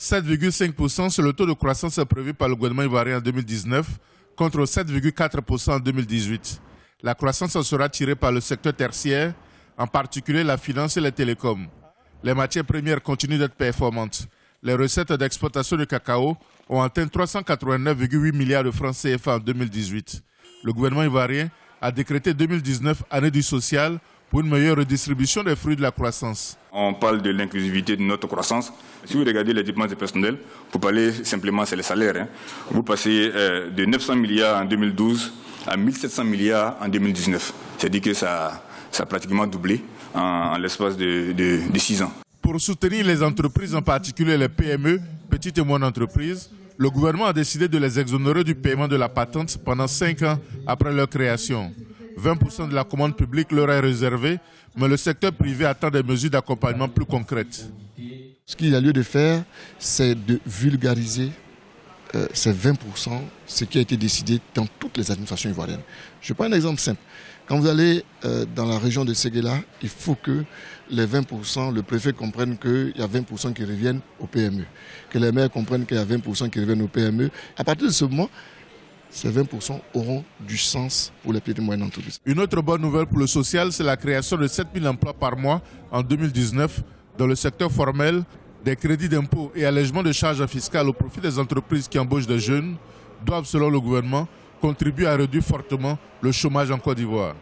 7,5%, c'est le taux de croissance prévu par le gouvernement ivoirien en 2019 contre 7,4% en 2018. La croissance sera tirée par le secteur tertiaire, en particulier la finance et les télécoms. Les matières premières continuent d'être performantes. Les recettes d'exportation du cacao ont atteint 389,8 milliards de francs CFA en 2018. Le gouvernement ivoirien a décrété 2019 année du social pour une meilleure redistribution des fruits de la croissance. On parle de l'inclusivité de notre croissance. Si vous regardez les dépenses de personnel, pour parler simplement, c'est les salaires. Vous passez de 900 milliards en 2012 à 1700 milliards en 2019. C'est-à-dire que ça a pratiquement doublé en l'espace de 6 ans. Pour soutenir les entreprises, en particulier les PME, petites et moyennes entreprises, le gouvernement a décidé de les exonérer du paiement de la patente pendant 5 ans après leur création. 20% de la commande publique leur est réservée, mais le secteur privé attend des mesures d'accompagnement plus concrètes. Ce qu'il y a lieu de faire, c'est de vulgariser ces 20%, ce qui a été décidé dans toutes les administrations ivoiriennes. Je prends un exemple simple. Quand vous allez dans la région de Séguéla, il faut que les 20%, le préfet comprenne qu'il y a 20% qui reviennent au PME, que les maires comprennent qu'il y a 20% qui reviennent au PME. À partir de ce moment, ces 20% auront du sens pour les petites et moyennes entreprises. Une autre bonne nouvelle pour le social, c'est la création de 7000 emplois par mois en 2019 dans le secteur formel. Des crédits d'impôt et allègements de charges fiscales au profit des entreprises qui embauchent des jeunes doivent, selon le gouvernement, contribuer à réduire fortement le chômage en Côte d'Ivoire.